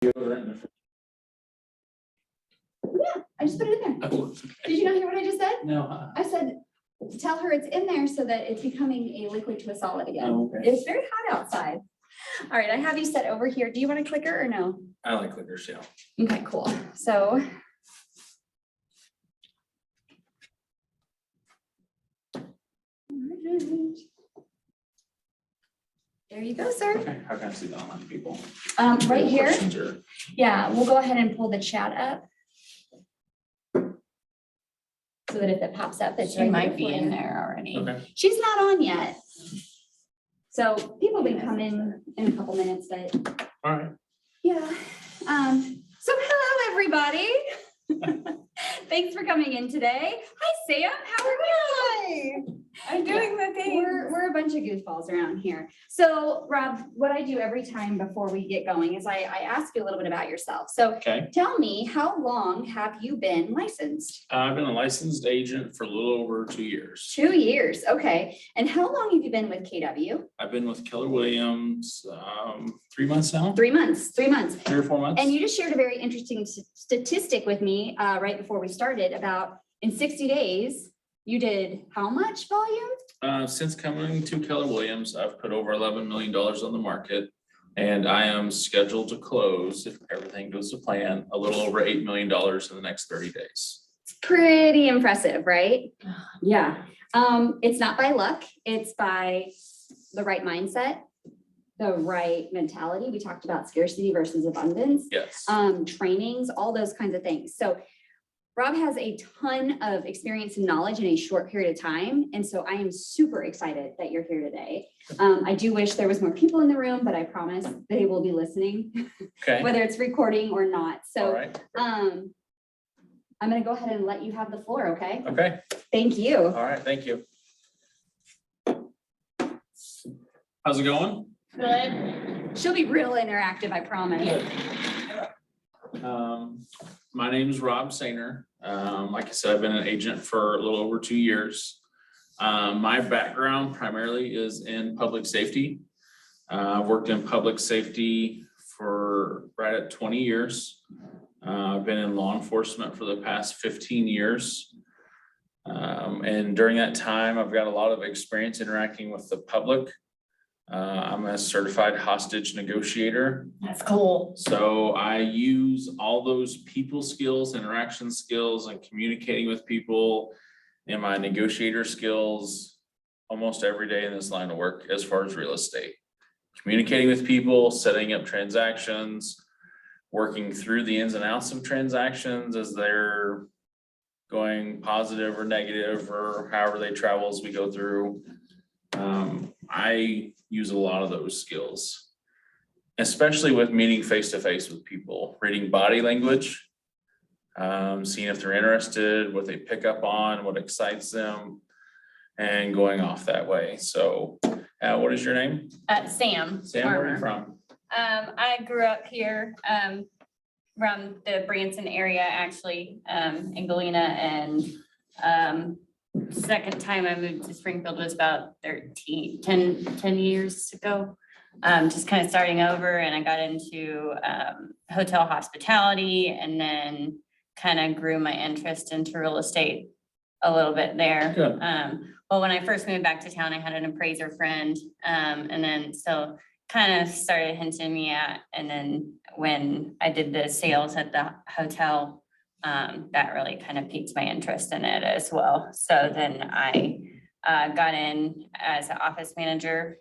Yeah, I just put it in there. Oh, Did you not hear what I just said? no. I said, tell her it's in there so that it's becoming a liquid to a solid again. Oh, okay. It's very hot outside. All right, I have you set over here. Do you want a clicker or no? I like clickers, yeah. Okay, cool. So. There you go, sir. Okay, how can I see the online people? Right here. Questions or- Yeah, we'll go ahead and pull the chat up. So that if it pops up, it's. She might be in there already. Okay, She's not on yet. So people will be coming in a couple minutes, but all right. yeah. So hello, everybody. Thanks for coming in today. Hi, Sam. How are you? I'm doing the thing. We're a bunch of goofballs around here. So Rob, what I do every time before we get going is I ask you a little bit about yourself. So Okay, tell me, how long have you been licensed? I've been a licensed agent for a little over 2 years. 2 years. Okay. And how long have you been with KW? I've been with Keller Williams 3 months now, 3 months, 3 months. 3 or 4 months. And you just shared a very interesting statistic with me right before we started about in 60 days, you did how much volume? Since coming to Keller Williams, I've put over $11 million on the market. And I am scheduled to close, if everything goes to plan, a little over $8 million in the next 30 days. Pretty impressive, right? Yeah. It's not by luck. It's by the right mindset, the right mentality. We talked about scarcity versus abundance, Yes. trainings, all those kinds of things. So Rob has a ton of experience and knowledge in a short period of time. And so I am super excited that you're here today. I do wish there was more people in the room, but I promise they will be listening, Okay, whether it's recording or not. all So right. I'm gonna go ahead and let you have the floor, okay? Okay, Thank you. all right, thank you. How's it going? Good. She'll be real interactive, I promise. My name is Rob Seiner. Like I said, I've been an agent for a little over 2 years. My background primarily is in public safety. I've worked in public safety for right at 20 years. I've been in law enforcement for the past 15 years. And during that time, I've got a lot of experience interacting with the public. I'm a certified hostage negotiator. That's cool. So I use all those people skills, interaction skills, and communicating with people and my negotiator skills almost every day in this line of work as far as real estate. Communicating with people, setting up transactions, working through the ins and outs of transactions as they're going positive or negative or however they travel as we go through. I use a lot of those skills, especially with meeting face-to-face with people, reading body language, seeing if they're interested, what they pick up on, what excites them, and going off that way. So what is your name? Sam. Sam, where are you Farmer. from? I grew up here, around the Branson area, actually, in Galena, and, second time I moved to Springfield was about 10 years ago. Just kind of starting over, and I got into, hotel hospitality, and then kind of grew my interest into real estate a little bit there. Good. Well, when I first moved back to town, I had an appraiser friend, and then so kind of started hinting me at, and then when I did the sales at the hotel, that really kind of piqued my interest in it as well. So then I got in as an office manager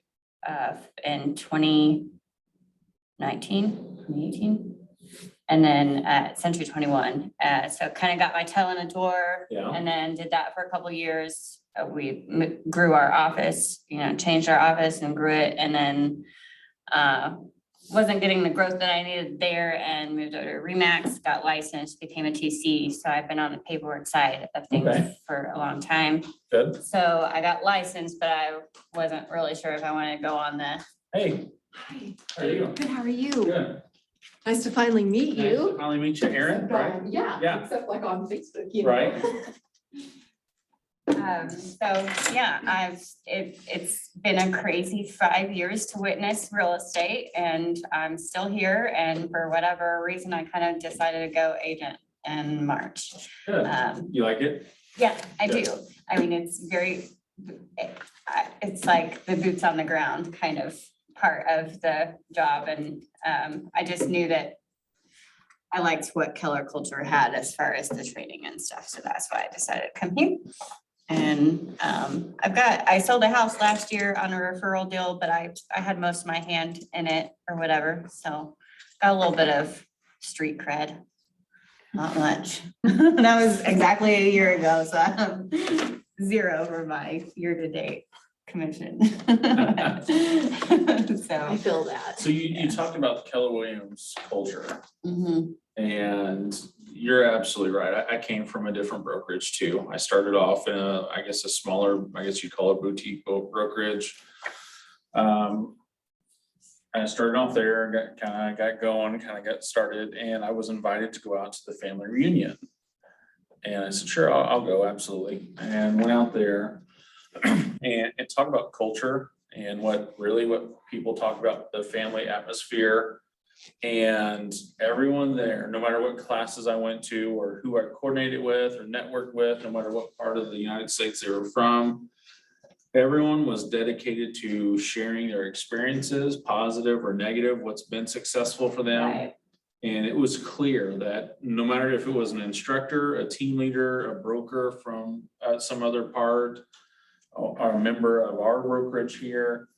in 2018, and then at Century 21. So kind of got my toe in the door, Yeah. and then did that for a couple of years. We grew our office, changed our office and grew it, and then wasn't getting the growth that I needed there, and moved over to Remax, got licensed, became a TC. So I've been on the paperwork side of things Okay. for a long time. Good. So I got licensed, but I wasn't really sure if I wanted to go on the. Hey, Hi, how are you? Good, how are you? Good. nice to finally meet Nice to you. finally meet you, Erin, right? Yeah. Yeah. Except like on Facebook, you know. Right. So, yeah, it's been a crazy 5 years to witness real estate and I'm still here. And for whatever reason, I kind of decided to go agent in March. Good. You like it? Yeah, I do. Good. I mean, it's like the boots on the ground kind of part of the job. And I just knew that I liked what Keller Culture had as far as the training and stuff. So that's why I decided to come here. And I sold a house last year on a referral deal, but I had most of my hand in it or whatever. So got a little bit of street cred. Not much. That was exactly a year ago, so I'm 0 for my year-to-date commission. I So. feel that. So you talked about the Keller Williams culture, Mhm. and you're absolutely right. I came from a different brokerage too. I started off in a smaller, I guess you'd call it boutique brokerage. I started off there, got going, got started, and I was invited to go out to the family reunion. And I said, sure, I'll go, absolutely. And went out there and talk about culture and what people talk about, the family atmosphere. And everyone there, no matter what classes I went to or who I coordinated with or networked with, no matter what part of the United States they were from, everyone was dedicated to sharing their experiences, positive or negative, what's been successful for them. Right. And it was clear that no matter if it was an instructor, a team leader, a broker from some other part, or a member of our brokerage here,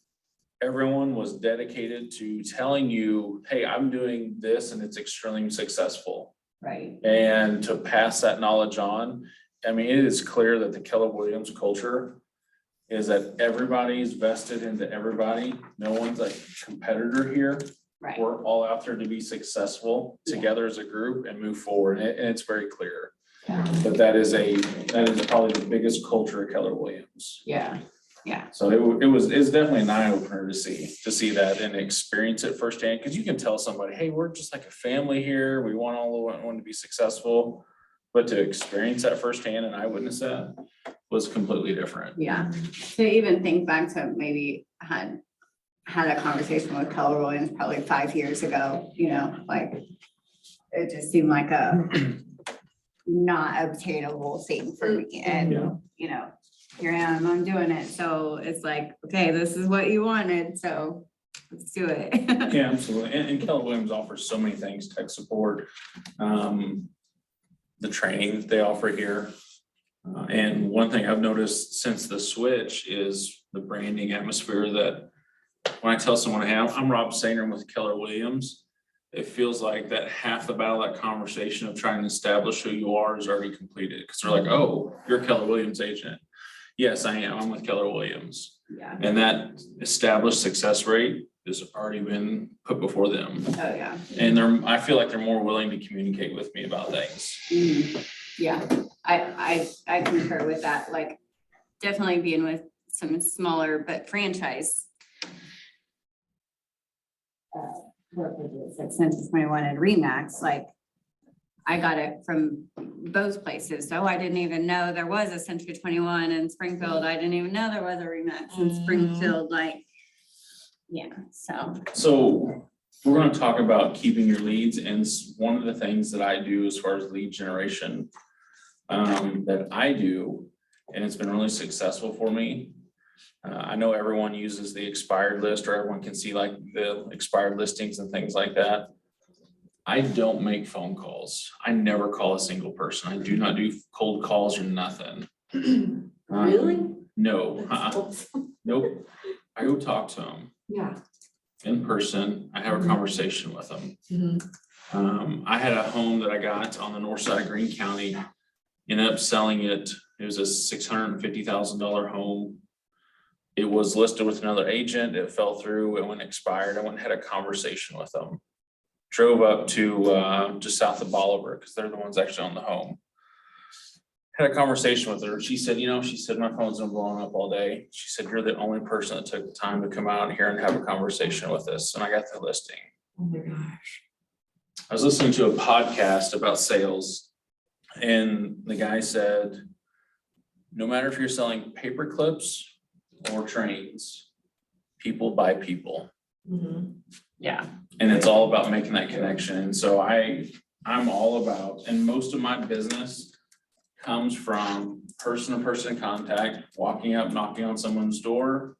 everyone was dedicated to telling you, hey, I'm doing this and it's extremely successful. Right. And to pass that knowledge on. I mean, it is clear that the Keller Williams culture is that everybody's vested into everybody. No one's a competitor here. Right. We're all out there to be successful together as a group and move forward. And it's very clear. But that is probably the biggest culture of Keller Williams. Yeah. Yeah. So it's definitely an eye opener to see that and experience it firsthand. Cause you can tell somebody, hey, we're just like a family here. We want one to be successful. But to experience that firsthand and eyewitness that was completely different. Yeah, to even think back to maybe had a conversation with Keller Williams probably 5 years ago, like it just seemed like a not obtainable thing for me. And, here I am, I'm doing it. So it's like, okay, this is what you wanted. So let's do it. Yeah, absolutely. And Keller Williams offers so many things, tech support, the training that they offer here. And one thing I've noticed since the switch is the branding atmosphere that when I tell someone, hey, I'm Rob Seiner with Keller Williams, it feels like that half the battle, that conversation of trying to establish who you are is already completed. Because they're like, oh, you're a Keller Williams agent. Yes, I am. I'm with Keller Williams. Yeah. And that established success rate has already been put before them. Oh, yeah. And I feel like they're more willing to communicate with me about things. Yeah, I concur with that. Like, Definitely being with some smaller but franchise brokerages like Census 21 and Remax, like I got it from both places. So I didn't even know there was a Century 21 in Springfield. I didn't even know there was a Remax in Springfield, So we're going to talk about keeping your leads. And one of the things that I do as far as lead generation that I do, and it's been really successful for me. I know everyone uses the expired list or everyone can see like the expired listings and things like that. I don't make phone calls. I never call a single person. I do not do cold calls or nothing. Really? No, nope. I go talk to them Yeah. in person. I have a conversation with them. Mhm. I had a home that I got on the north side of Greene County, ended up selling it. It was a $650,000 home. It was listed with another agent. It fell through. It went expired. I went and had a conversation with them. Drove up to just south of Bolivar because they're the ones actually on the home. Had a conversation with her. She said, my phone's been blowing up all day. She said, you're the only person that took the time to come out here and have a conversation with us. And I got the listing. Oh my gosh. I was listening to a podcast about sales and the guy said, no matter if you're selling paper clips or trains, people buy people. Yeah. And it's all about making that connection. And so I'm all about, and most of my business comes from person-to-person contact, walking up, knocking on someone's door,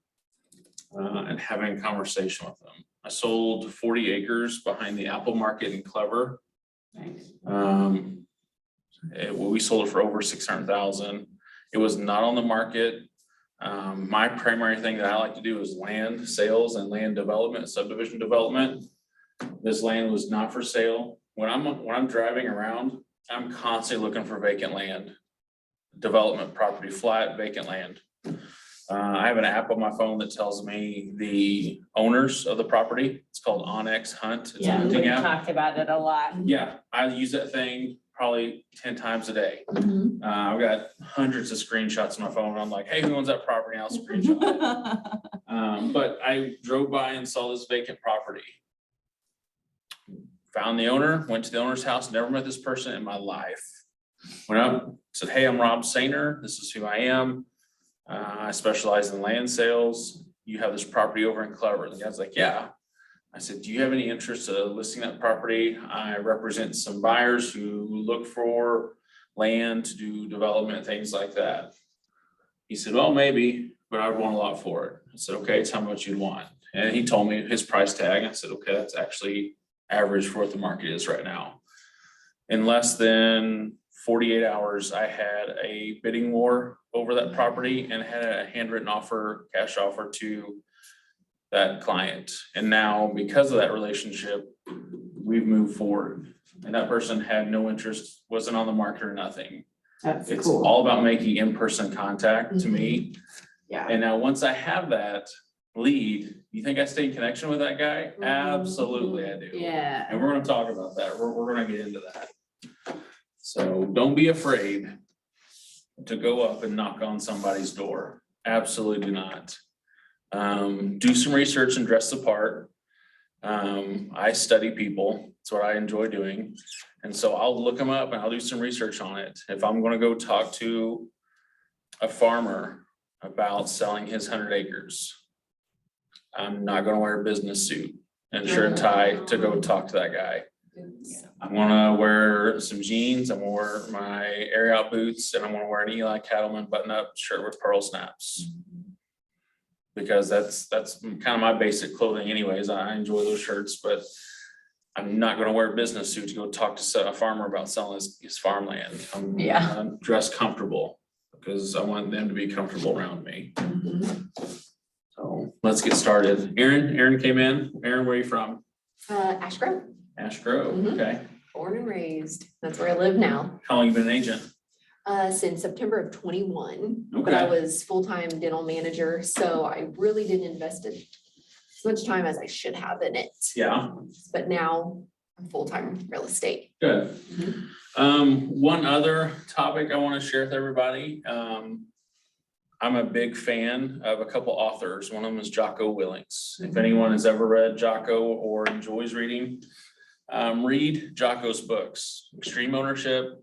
and having a conversation with them. I sold 40 acres behind the Apple Market in Clever. Nice. We sold it for over 600,000. It was not on the market. My primary thing that I like to do is land sales and land development, subdivision development. This land was not for sale. When I'm driving around, I'm constantly looking for vacant land, development property, flat vacant land. I have an app on my phone that tells me the owners of the property. It's called Onyx Hunt. It's a Yeah, hunting we app. talked about it a lot. Yeah, I use that thing probably 10 times a day. I've got hundreds of screenshots on my phone. I'm like, hey, who owns that property? I'll screenshot it. But I drove by and saw this vacant property. Found the owner, went to the owner's house, never met this person in my life. Went up, said, hey, I'm Rob Seiner. This is who I am. I specialize in land sales. You have this property over in Clever. The guy's like, yeah. I said, do you have any interest in listing that property? I represent some buyers who look for land to do development, things like that. He said, well, maybe, but I would want a lot for it. I said, okay, tell me what you'd want. And he told me his price tag. I said, okay, that's actually average for what the market is right now. In less than 48 hours, I had a bidding war over that property and had a handwritten offer, cash offer to that client. And now because of that relationship, we've moved forward. And that person had no interest, wasn't on the market or nothing. That's It's cool. all about making in-person contact to me. Yeah. And now once I have that lead, you think I stay in connection with that guy? Absolutely I do. Yeah. And we're gonna talk about that. We're gonna get into that. So don't be afraid to go up and knock on somebody's door. Absolutely do not. Do some research and dress the part. I study people. It's what I enjoy doing. And so I'll look them up and I'll do some research on it. If I'm gonna go talk to a farmer about selling his 100 acres, I'm not gonna wear a business suit and shirt and tie to go talk to that guy. I'm gonna wear some jeans, I'm gonna wear my air out boots, and I'm gonna wear an Eli Cattleman button up shirt with pearl snaps. Because that's kind of my basic clothing anyways. I enjoy those shirts, but I'm not gonna wear a business suit to go talk to a farmer about selling his farmland. I'm dressed comfortable because I want them to be comfortable around me. So let's get started. Aaron came in. Aaron, where are you from? Ash Grove, Ash Grove, Mhm. okay. born and raised. That's where I live now. How long you been an agent? Since September of 21, but I Okay. was full-time dental manager, so I really didn't invest as much time as I should have in it. Yeah, But now I'm full-time real estate. good. Mhm. One other topic I want to share with everybody. I'm a big fan of a couple authors. One of them is Jocko Willings. If anyone has ever read Jocko or enjoys reading, read Jocko's books, Extreme Ownership,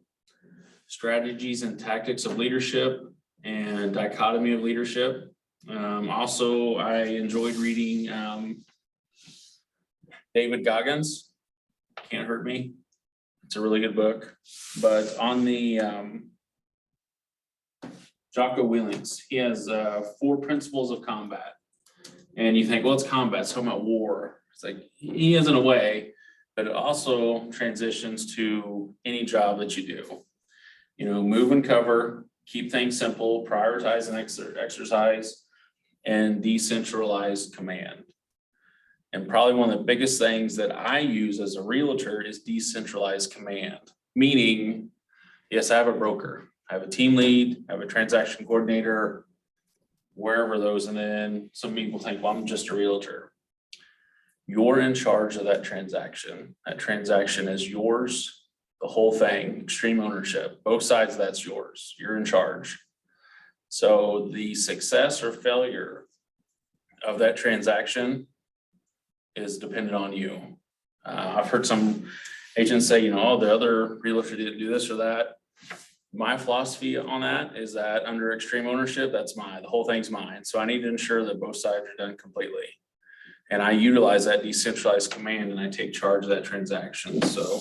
Strategies and Tactics of Leadership, and Dichotomy of Leadership. Also, I enjoyed reading David Goggins, Can't Hurt Me. It's a really good book. But on the Jocko Willings, he has 4 principles of combat. And you think, well, it's combat, it's talking about war. It's like, he is in a way, but it also transitions to any job that you do. You know, move and cover, keep things simple, prioritize and exercise, and decentralized command. And probably one of the biggest things that I use as a realtor is decentralized command, meaning, yes, I have a broker, I have a team lead, I have a transaction coordinator, wherever those, and then some people think, well, I'm just a realtor. You're in charge of that transaction. That transaction is yours, the whole thing, extreme ownership, both sides of that's yours. You're in charge. So the success or failure of that transaction is dependent on you. I've heard some agents say, you know, oh, the other realtor didn't do this or that. My philosophy on that is that under extreme ownership, that's mine, the whole thing's mine. So I need to ensure that both sides are done completely. And I utilize that decentralized command and I take charge of that transaction. So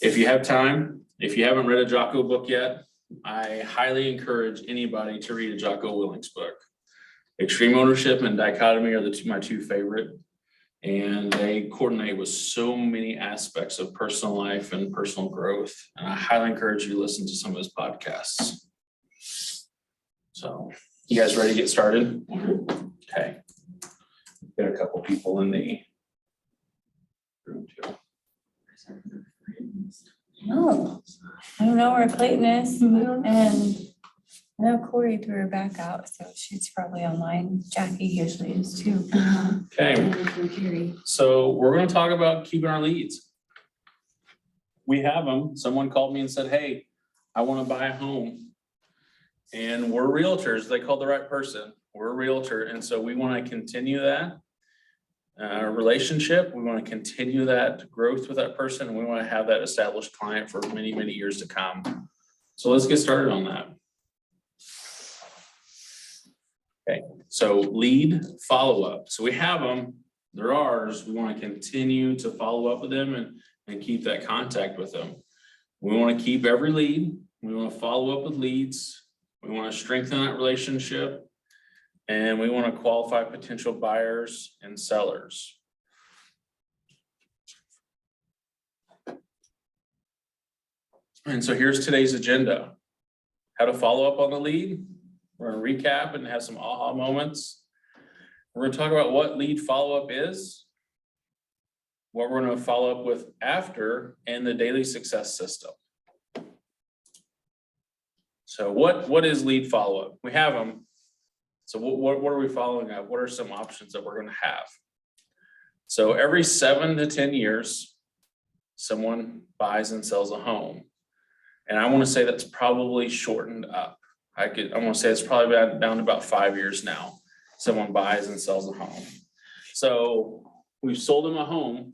if you have time, if you haven't read a Jocko book yet, I highly encourage anybody to read a Jocko Willings book. Extreme ownership and dichotomy are my two favorite. And they coordinate with so many aspects of personal life and personal growth. And I highly encourage you to listen to some of his podcasts. So, you guys ready to get started? Okay. Got a couple people in the room too. Oh, I don't know where Clayton is, and I know Corey threw her back out, so she's probably online. Jackie usually is too. Okay, so we're gonna talk about keeping our leads. We have them. Someone called me and said, hey, I wanna buy a home. And we're realtors. They called the right person. We're a realtor, and so we wanna continue that relationship. We want to continue that growth with that person, and we want to have that established client for many, many years to come. So let's get started on that. Okay, so lead follow-up. So we have them, they're ours. We want to continue to follow up with them and keep that contact with them. We want to keep every lead. We want to follow up with leads. We want to strengthen that relationship. And we want to qualify potential buyers and sellers. And so here's today's agenda. How to follow up on the lead. We're going to recap and have some aha moments. We're going to talk about what lead follow-up is, what we're going to follow up with after, and the daily success system. So what is lead follow-up? We have them. So what are we following up? What are some options that we're going to have? So every 7 to 10 years, someone buys and sells a home. And I want to say that's probably shortened up. I want to say it's probably down to about 5 years now. Someone buys and sells a home. So we've sold them a home.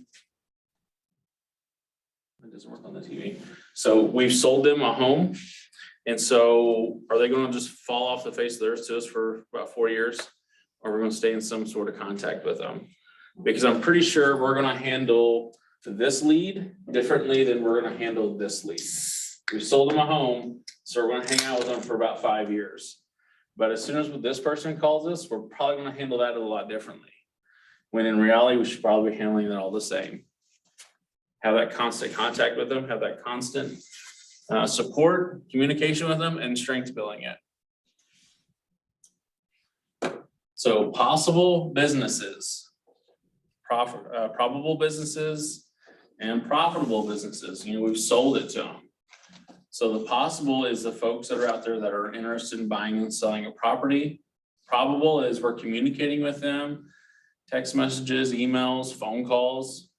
It doesn't work on the TV. So we've sold them a home. And so are they going to just fall off the face of the earth to us for about 4 years? Or we're going to stay in some sort of contact with them? Because I'm pretty sure we're going to handle this lead differently than we're going to handle this lead. We sold them a home, so we're going to hang out with them for about 5 years. But as soon as this person calls us, we're probably going to handle that a lot differently. When in reality, we should probably be handling it all the same. Have that constant contact with them, have that constant support, communication with them, and strength building it. So possible businesses, probable businesses, and profitable businesses. We've sold it to them. So the possible is the folks that are out there that are interested in buying and selling a property. Probable is we're communicating with them, text messages, emails, phone calls.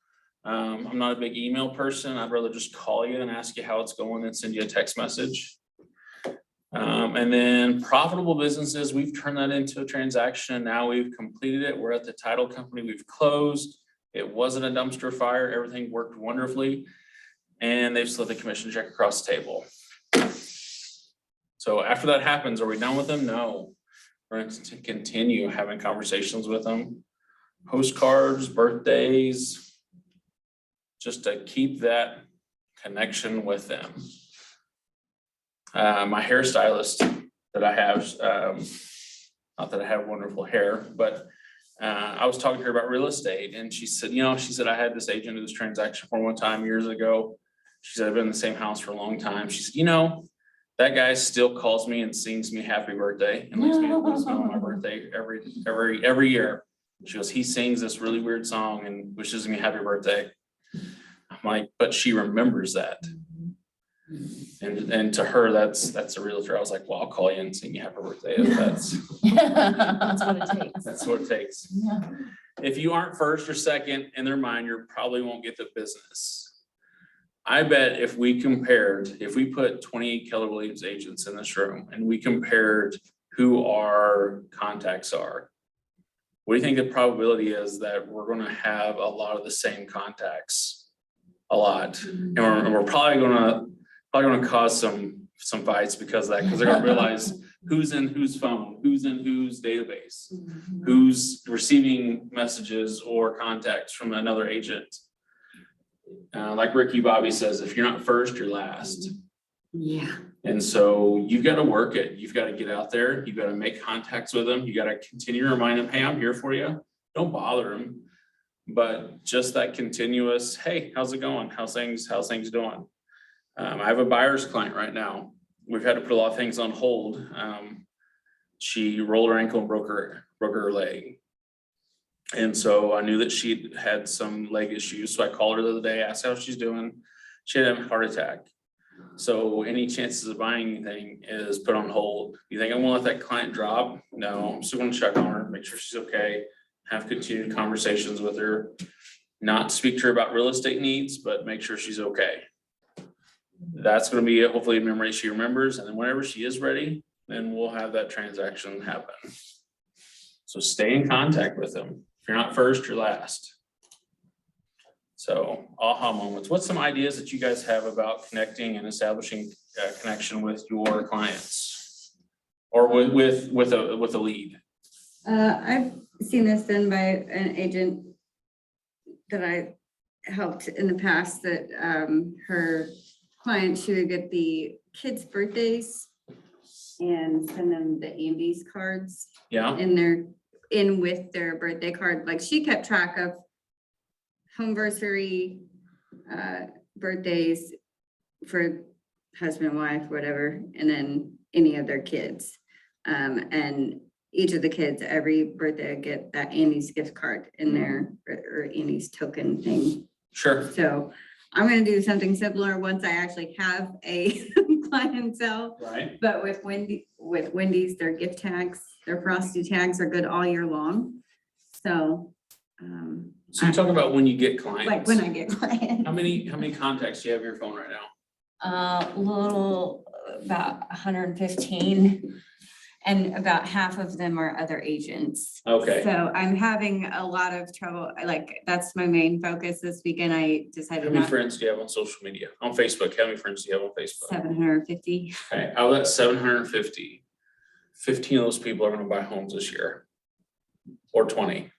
I'm not a big email person. I'd rather just call you and ask you how it's going and send you a text message. And then profitable businesses, we've turned that into a transaction. Now we've completed it. We're at the title company. We've closed. It wasn't a dumpster fire. Everything worked wonderfully. And they've slid the commission check across the table. So after that happens, are we done with them? No. We're going to continue having conversations with them. Postcards, birthdays, just to keep that connection with them. My hairstylist that I have, not that I have wonderful hair, but I was talking to her about real estate, and she said, I had this agent do this transaction for one time years ago. She said, I've been in the same house for a long time. She said, that guy still calls me and sings me happy birthday and leaves me a voicemail on my birthday every year. She goes, he sings this really weird song and wishes me happy birthday. I'm like, but she remembers that. And to her, that's a realtor. I was like, well, I'll call you and sing you happy birthday if that's That's what it takes. that's what it takes. Yeah. If you aren't first or second in their mind, you probably won't get the business. I bet if we put 28 Keller Williams agents in this room and we compared who our contacts are, what do you think the probability is that we're going to have a lot of the same contacts? A lot. And we're probably going to cause some some fights because of that, because they're gonna realize who's in whose phone, who's in whose database, who's receiving messages or contacts from another agent. Like Ricky Bobby says, if you're not first, you're last. Yeah. And so you've got to work it. You've got to get out there. You've got to make contacts with them. You got to continue to remind them, hey, I'm here for you. Don't bother them. But just that continuous, hey, how's it going? How's things doing? I have a buyer's client right now. We've had to put a lot of things on hold. She rolled her ankle and broke her leg. And so I knew that she had some leg issues. So I called her the other day, asked how she's doing. She had a heart attack. So any chances of buying anything is put on hold. You think I'm gonna let that client drop? No, I'm still gonna check on her, make sure she's okay, have continued conversations with her. Not speak to her about real estate needs, but make sure she's okay. That's gonna be hopefully a memory she remembers, and then whenever she is ready, then we'll have that transaction happen. So stay in contact with them. If you're not first, you're last. So aha moments. What's some ideas that you guys have about connecting and establishing a connection with your clients? Or with a lead? I've seen this done by an agent that I helped in the past, that her client, she would get the kids' birthdays and send them the Andes cards Yeah, in with their birthday card. Like, she kept track of homeversary, birthdays for husband, wife, whatever, and then any of their kids. And each of the kids, every birthday, get that Andy's gift card in there, or Andy's token thing. sure. So I'm gonna do something similar once I actually have a clientele. Right. But with Wendy's, their gift tags, their frosty tags are good all year long. So, So you talk about when you get like clients. when I get clients. How many contacts do you have in your phone right now? About 115, and about half of them are other agents. Okay, So I'm having a lot of trouble, like, that's my main focus this weekend. I how decided many not friends do you have on social media? On Facebook, how many friends do you have on Facebook? 750. Okay, out of that 750, 15 of those people are gonna buy homes this year. Or 20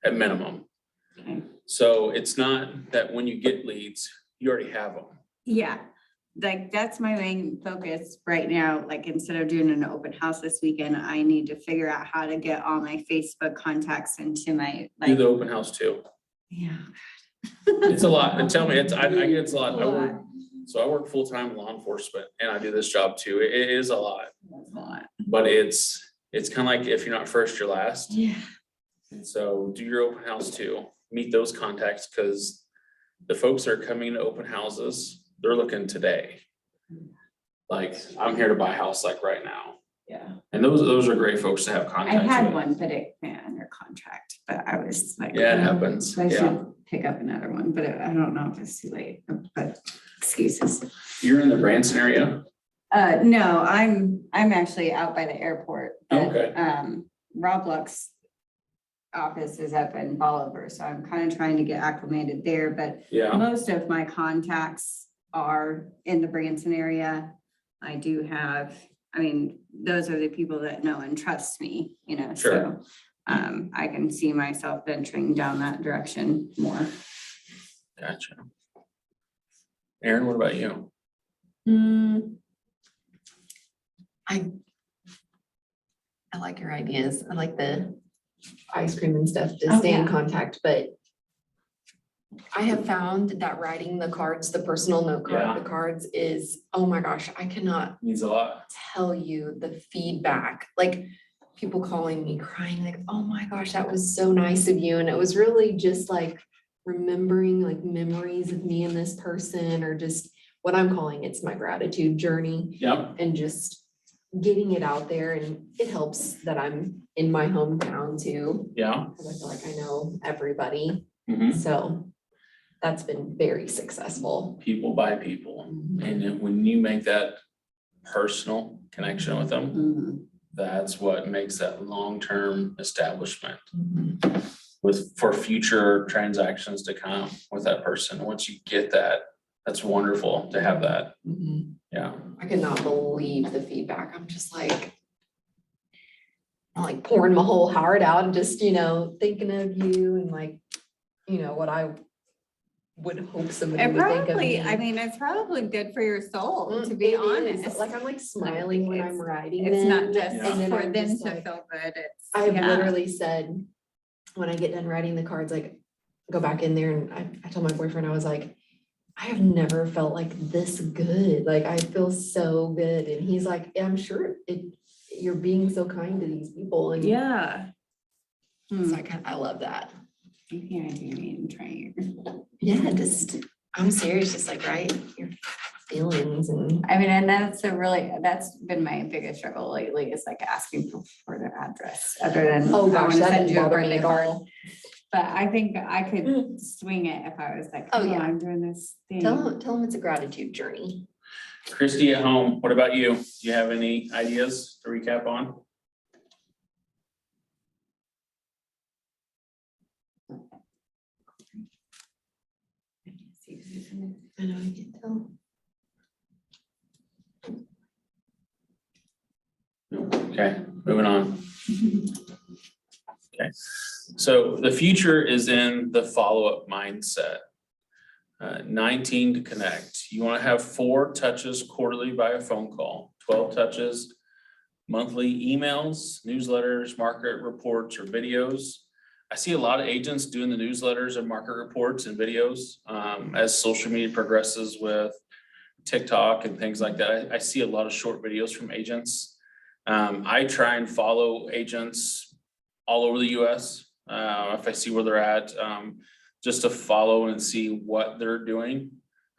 at minimum. Okay. So it's not that when you get leads, you already have them. Yeah, like, that's my main focus right now. Like, instead of doing an open house this weekend, I need to figure out how to get all my Facebook contacts into my, Do like, the open house too. yeah. It's a lot. And tell me, I get it's a lot. A lot. I work full-time in law enforcement and I do this job too. It is a lot, That's a lot. but it's kind of like if you're not first, you're last. Yeah. And so do your open house too. Meet those contacts, because the folks that are coming to open houses, they're looking today. Like, I'm here to buy a house like right now. Yeah. And those are great folks to have I contacts had with. one, but it went under contract, but I was like. Yeah, it happens. I Yeah. should pick up another one, but I don't know if it's too late, but excuses. You're in the Branson area? No, I'm actually out by the airport. but, Okay. Rob Luck's office is up in Bolivar, so I'm kind of trying to get acclimated there, but Yeah, most of my contacts are in the Branson area. I do have, I mean, those are the people that know and trust me, you know, Sure. so I can see myself venturing down that direction more. gotcha. Aaron, what about you? I like your ideas. I like the ice cream and stuff to stay in yeah. contact, but I have found that writing the cards, the personal note card, the cards is, oh my gosh, I cannot Needs a lot. tell you the feedback, like people calling me crying, like, oh my gosh, that was so nice of you. And it was really just like remembering like memories of me and this person, or just what I'm calling it's my gratitude journey, Yep. and just getting it out there. And it helps that I'm in my hometown too, Yeah. because I feel like I know everybody. Mhm. So that's been very successful. People by people. And then when you make that personal connection with them, Mhm. that's what makes that long-term establishment for future transactions to come with that person. Once you get that, That's wonderful to have that. Mhm. Yeah. I could not believe the feedback. I'm just I'm like pouring my whole heart out and just, thinking of you and what I would hope somebody It would think of probably, me. I mean, it's probably good for your soul, to It be is. honest. Like, I'm like smiling when I'm it's- writing It's not them, just Yeah. and then for I'm them just to like, feel good, it's. I've yeah. literally said, when I get done writing the cards, like, go back in there and I told my boyfriend, I was like, I have never felt like this good. Like, I feel so good. And he's like, yeah, I'm sure you're being so kind to these people. And Yeah. so I love that. Maybe I do need to try your. Yeah, I'm serious, just like write your feelings and. I mean, and that's been my biggest struggle lately is like asking for their address other than. Oh I gosh, wanna that send didn't you a bother me birthday at card. all. But I think I could swing it if I was like, Oh, oh, yeah. I'm doing this thing. Tell them it's a gratitude journey. Christy at home, what about you? Do you have any ideas to recap on? I know, I can tell. Okay, moving on. Okay, so the future is in the follow-up mindset. 19 to connect. You want to have 4 touches quarterly by a phone call, 12 touches monthly emails, newsletters, market reports, or videos. I see a lot of agents doing the newsletters and market reports and videos as social media progresses with TikTok and things like that. I see a lot of short videos from agents. I try and follow agents all over the US if I see where they're at, just to follow and see what they're doing,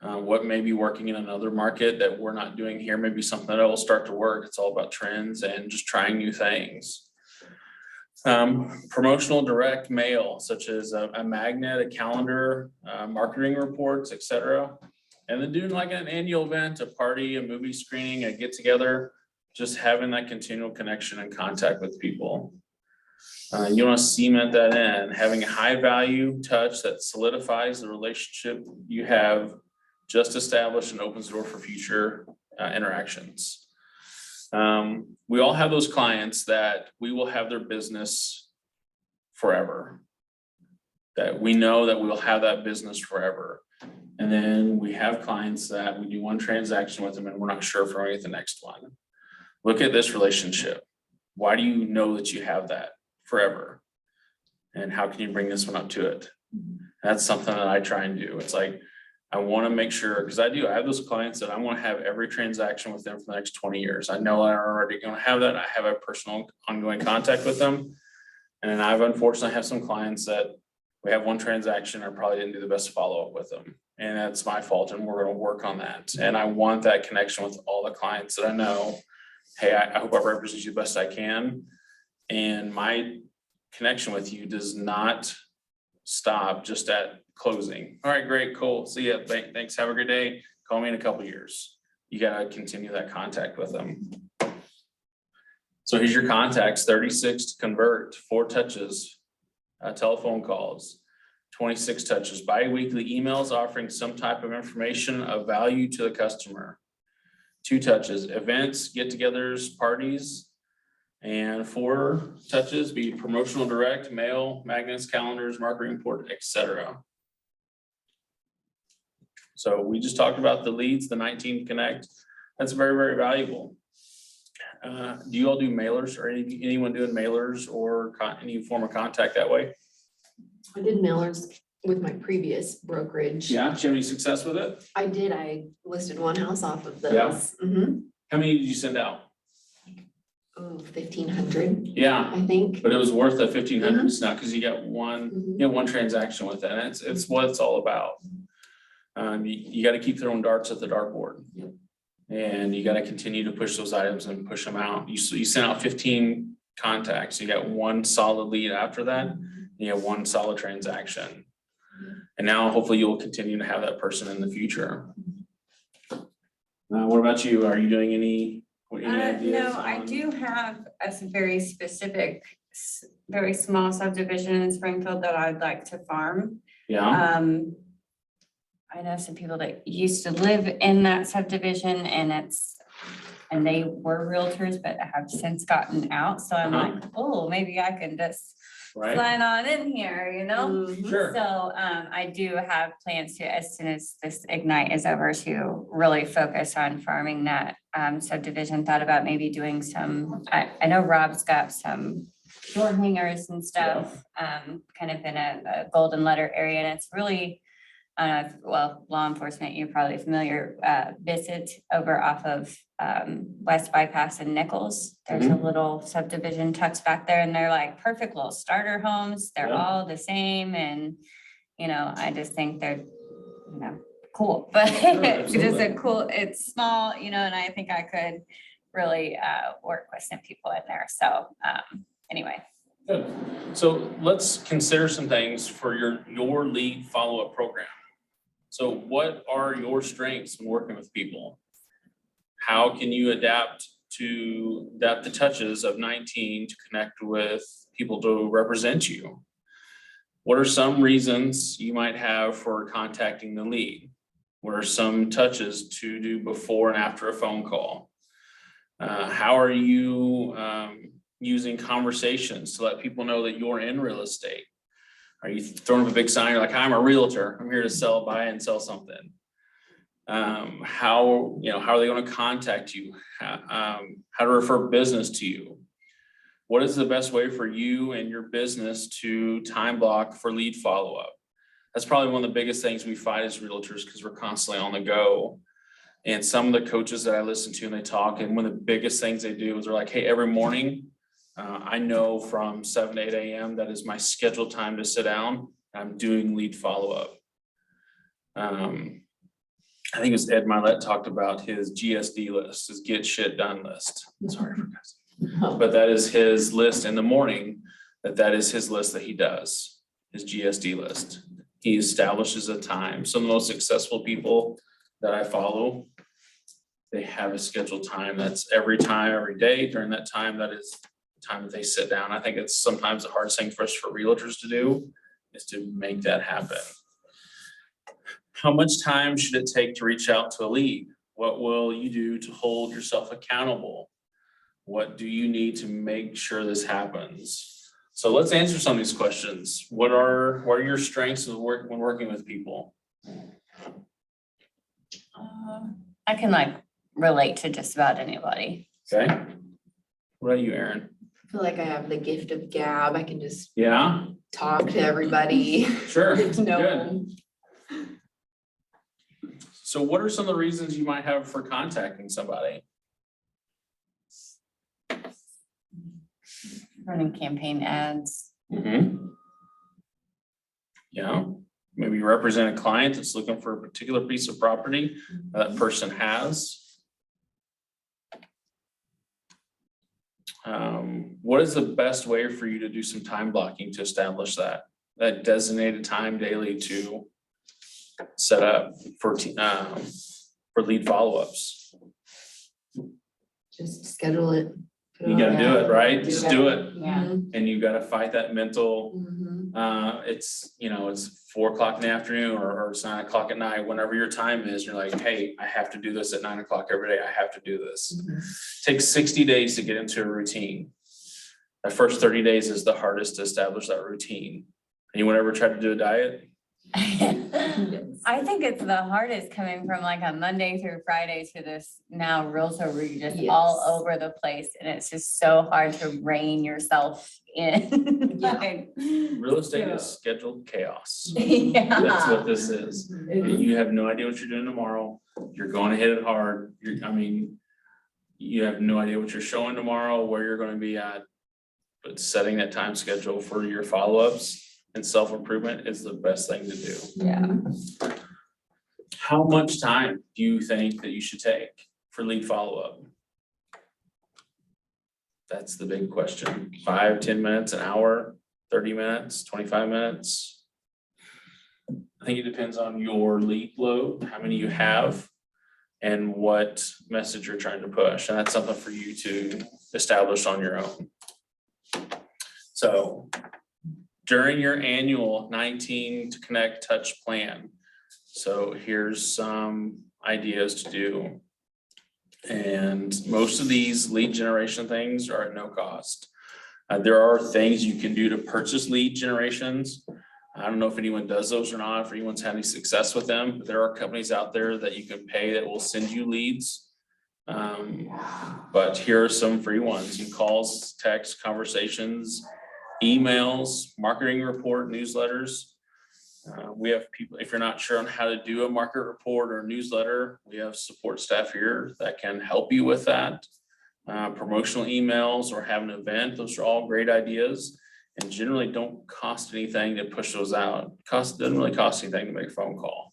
what may be working in another market that we're not doing here, maybe something that will start to work. It's all about trends and just trying new things. Promotional direct mail, such as a magnet, a calendar, marketing reports, etc. And then doing like an annual event, a party, a movie screening, a get together, just having that continual connection and contact with people. You want to cement that in, having a high value touch that solidifies the relationship you have just established and opens the door for future interactions. We all have those clients that we will have their business forever. That we know that we will have that business forever. And then we have clients that we do one transaction with them and we're not sure if we're going to get the next one. Look at this relationship. Why do you know that you have that forever? And how can you bring this one up to it? That's something that I try and do. It's like, I want to make sure, because I have those clients that I want to have every transaction with them for the next 20 years. I know I'm already going to have that. I have a personal ongoing contact with them. And then I've unfortunately have some clients that we have one transaction, I probably didn't do the best follow-up with them. And that's my fault and we're going to work on that. And I want that connection with all the clients that I know. Hey, I hope I represent you the best I can. And my connection with you does not stop just at closing. All right, great, cool. See ya. Thanks. Have a great day. Call me in a couple of years. You gotta continue that contact with them. So here's your contacts: 36 to convert, 4 touches, telephone calls, 26 touches, bi-weekly emails offering some type of information of value to the customer, 2 touches, events, get-togethers, parties, and 4 touches be promotional direct, mail, magnets, calendars, marketing report, etc. So we just talked about the leads, the 19 to connect. That's very, very valuable. Do you all do mailers or anyone doing mailers or any form of contact that way? I did mailers with my previous brokerage. Yeah, did you have any success with it? I did. I listed one house off of those. Yeah. Mhm. How many did you send out? Oh, 1,500, Yeah, I think. but it was worth the 1,500 now because you got one, Mhm. one transaction with it. And it's what it's all about. You got to keep throwing darts at the dartboard. Yep. And you got to continue to push those items and push them out. You sent out 15 contacts. You got one solid lead after that. And you have one solid transaction. And now hopefully you'll continue to have that person in the future. What about you? Are you doing any ideas? No, I on- do have a very specific, very small subdivision in Springfield that I'd like to farm. Yeah, I know some people that used to live in that subdivision and they were realtors, but have since gotten out. So I'm like, oh, maybe I can just Right? sign on in here, you know? Sure. So I do have plans to, as soon as this Ignite is over, to really focus on farming that subdivision. Thought about maybe doing some, I know Rob's got some door hangers and stuff, kind of in a golden letter area, and it's really, well, law enforcement, you're probably familiar, Visit over off of West Bypass and Nichols. There's a little subdivision tucks back there, and they're like perfect little starter homes. They're Yeah. all the same, and I just think they're, cool. But it's just absolutely. it's small, and I think I could really work with some people in there. So anyway. Good. So let's consider some things for your lead follow-up program. So what are your strengths in working with people? How can you adapt the touches of 19 to connect with people to represent you? What are some reasons you might have for contacting the lead? What are some touches to do before and after a phone call? How are you using conversations to let people know that you're in real estate? Are you throwing up a big sign, you're like, I'm a realtor, I'm here to buy and sell something? How are they going to contact you? How to refer business to you? What is the best way for you and your business to time block for lead follow-up? That's probably one of the biggest things we fight as realtors, because we're constantly on the go. And some of the coaches that I listen to and they talk, and one of the biggest things they do is they're like, hey, every morning, I know from 7 to 8 a.m. that is my scheduled time to sit down. I'm doing lead follow-up. I think it was Ed Milet talked about his GSD list, his get shit done list. Sorry for guys. But that is his list in the morning, that is his list that he does, his GSD list. He establishes a time. Some of the most successful people that I follow, they have a scheduled time. That's every day during that time. That is the time that they sit down. I think it's sometimes the hardest thing for us for realtors to do is to make that happen. How much time should it take to reach out to a lead? What will you do to hold yourself accountable? What do you need to make sure this happens? So let's answer some of these questions. What are your strengths when working with people? I can relate to just about anybody. Okay. What about you, Erin? I feel like I have the gift of gab. I can just Yeah, talk to everybody. sure. Get to know Good. them. So what are some of the reasons you might have for contacting somebody? Running campaign ads. Yeah, maybe you represent a client that's looking for a particular piece of property that person has. What is the best way for you to do some time blocking to establish that designated time daily to set up for lead follow-ups? Just schedule it. You gotta do it, right? Just do it. Yeah. And you gotta fight that mental, Mhm. it's 4 o'clock in the afternoon or it's 9 o'clock at night, whenever your time is, you're like, hey, I have to do this at 9 o'clock every day. I have to do this. Takes 60 days to get into a routine. The first 30 days is the hardest to establish that routine. Anyone ever tried to do a diet? I think it's the hardest coming from a Monday through Friday to this now realtor where you're just all Yes. over the place, and it's just so hard to rein yourself in. Yeah. Real estate is scheduled chaos. Yeah. That's what this is. You have no idea what you're doing tomorrow. You're going to hit it hard. You have no idea what you're showing tomorrow, where you're going to be at. But setting that time schedule for your follow-ups and self-improvement is the best thing to do. Yeah. How much time do you think that you should take for lead follow-up? That's the big question. 5, 10 minutes, an hour, 30 minutes, 25 minutes? I think it depends on your lead load, how many you have, and what message you're trying to push. And that's something for you to establish on your own. So during your annual 19 to Connect Touch plan, So here's some ideas to do. And most of these lead generation things are at no cost. There are things you can do to purchase lead generations. I don't know if anyone does those or not, if anyone's had any success with them, but there are companies out there that you can pay that will send you leads. But here are some free ones: calls, texts, conversations, emails, marketing report, newsletters. We have people, if you're not sure on how to do a market report or newsletter, we have support staff here that can help you with that. Promotional emails or have an event, those are all great ideas and generally don't cost anything to push those out. Doesn't really cost anything to make a phone call.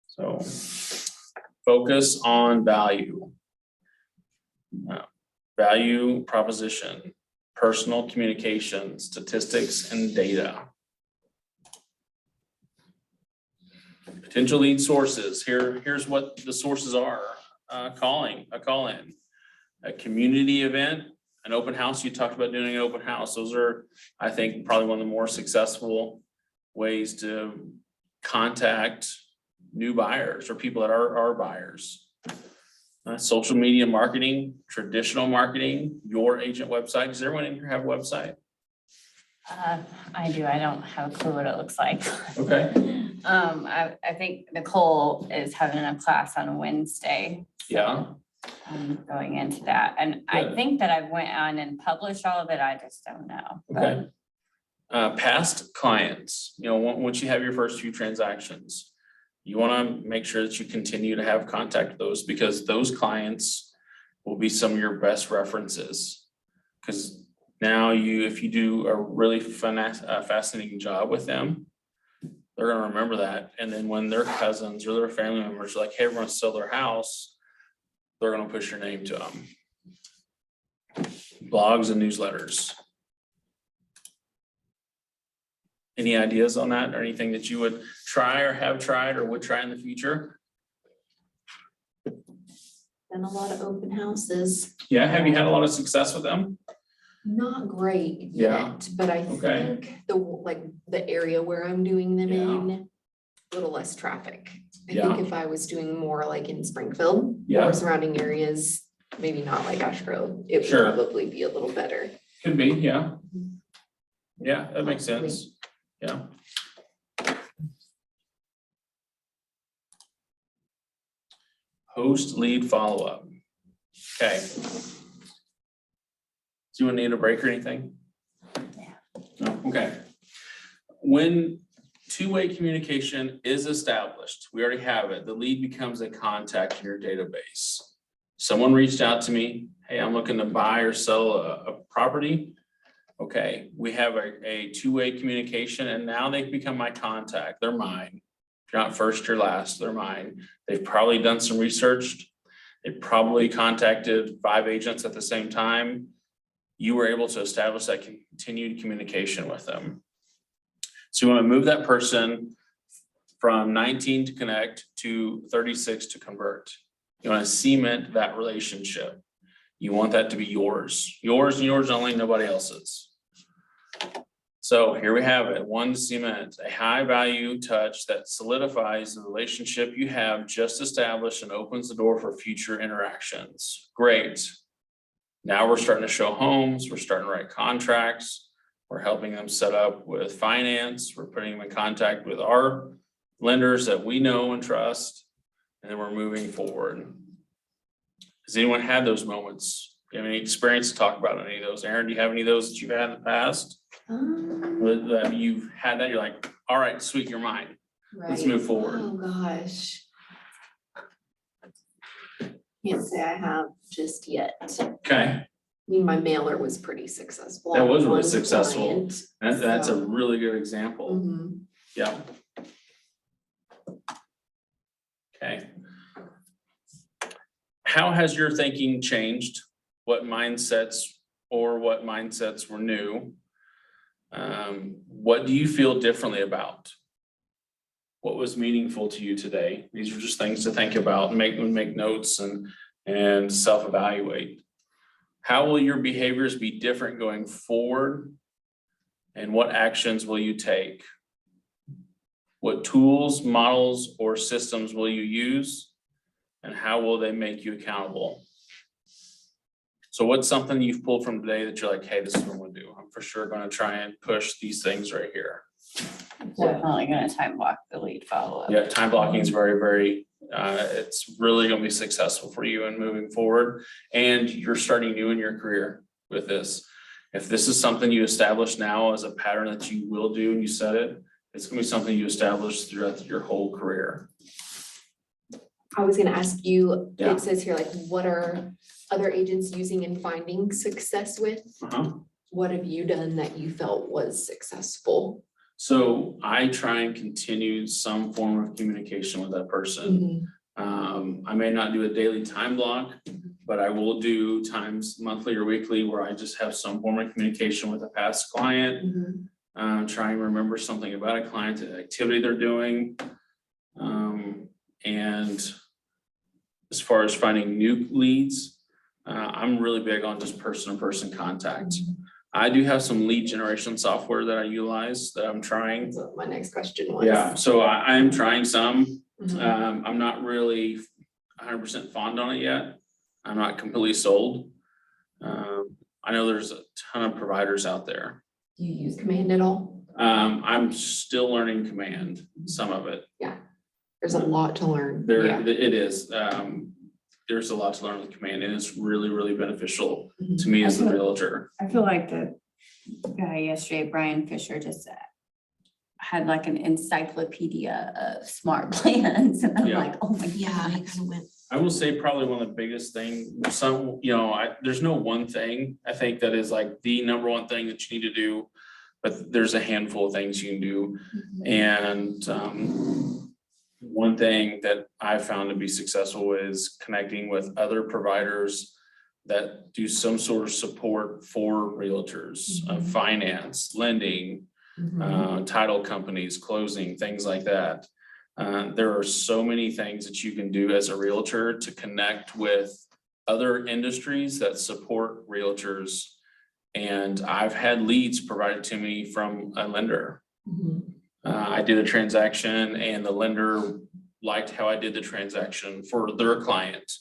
So focus on value. Value proposition, personal communication, statistics, and data. Potential lead sources. Here's what the sources are. A call-in, a community event, an open house. You talked about doing an open house. Those are, I think, probably one of the more successful ways to contact new buyers or people that are buyers. Social media marketing, traditional marketing, your agent website. Does everyone in here have a website? I do. I don't have a clue what it looks like. Okay. I think Nicole is having a class on Wednesday. Yeah. I'm going into that. And I Good. think that I went on and published all of it. I just don't know. Okay. Past clients, once you have your first few transactions, you want to make sure that you continue to have contact with those because those clients will be some of your best references. Because now if you do a really fascinating job with them, they're going to remember that. And then when their cousins or their family members are like, hey, we're going to sell their house, they're going to push your name to them. Blogs and newsletters. Any ideas on that or anything that you would try or have tried or would try in the future? Been a lot of open houses, Yeah, have you had a lot of success with them? not great Yeah. yet, but I Okay. think the area where I'm doing them Yeah. in, a little less traffic. I Yeah. think if I was doing more like in Springfield Yeah. or surrounding areas, maybe not like Ash Grove, it would Sure. probably be a little better. Could be, yeah. Yeah, that makes sense. Yeah. Host lead follow-up. Okay. Do you need a break or anything? Yeah. No, okay. When two-way communication is established, we already have it, the lead becomes a contact in your database. Someone reached out to me, hey, I'm looking to buy or sell a property. Okay, we have a two-way communication and now they've become my contact. They're mine. If you're not first, you're last, they're mine. They've probably done some research. They probably contacted 5 agents at the same time. You were able to establish that continued communication with them. So you want to move that person from 19 to connect to 36 to convert. You want to cement that relationship. You want that to be yours and yours only, nobody else's. So here we have it, one cement, a high value touch that solidifies the relationship you have just established and opens the door for future interactions. Great. Now we're starting to show homes, we're starting to write contracts, we're helping them set up with finance, we're putting them in contact with our lenders that we know and trust, and then we're moving forward. Has anyone had those moments? Do you have any experience to talk about any of those? Aaron, do you have any of those that you've had in the past? That you've had that, you're like, all right, sweet, you're mine. Let's Right. move forward. Oh, gosh. Can't say I have just yet. Okay, I mean, my mailer was pretty successful. That was on really one successful. client. that's a So- really good example. Mhm. Yeah. Okay. How has your thinking changed? What mindsets were new? What do you feel differently about? What was meaningful to you today? These are just things to think about and make notes and self-evaluate. How will your behaviors be different going forward? And what actions will you take? What tools, models, or systems will you use? And how will they make you accountable? So what's something you've pulled from today that you're like, hey, this is what I'm gonna do. I'm for sure gonna try and push these things right here. Definitely gonna time block the lead follow-up. Yeah, time blocking is very, it's really gonna be successful for you in moving forward. And you're starting new in your career with this. If this is something you establish now as a pattern that you will do and you set it, it's gonna be something you establish throughout your whole career. I was gonna ask you, Yeah. it says here, like, what are other agents using and finding success with? What have you done that you felt was successful? So I try and continue some form of communication with that person. I may not do a daily time block, but I will do times monthly or weekly where I just have some form of communication with a past client. Try and remember something about a client, the activity they're doing. And as far as finding new leads, I'm really big on just person-to-person contact. I do have some lead generation software that I utilize that I'm trying. That's what my next question was. Yeah, so I'm trying some. Mhm. I'm not really 100% fond on it yet. I'm not completely sold. I know there's a ton of providers out there. Do you use Command at all? I'm still learning Command, some of it. There's a lot to learn. There, Yeah. it is. There's a lot to learn with Command, and it's really beneficial Mhm. to me as a realtor. I feel like the guy yesterday, Brian Fisher, just had like an encyclopedia of smart plans. And I'm Yeah. like, oh my Yeah, I God. kind of went. I will say probably one of the biggest things, there's no one thing, I think that is like the number one thing that you need to do, but there's a handful of things you can do. And one thing that I found to be successful is connecting with other providers that do some sort of support for realtors, finance, lending, title companies, closing, things like that. There are so many things that you can do as a realtor to connect with other industries that support realtors. And I've had leads provided to me from a lender. I did a transaction and the lender liked how I did the transaction for their client.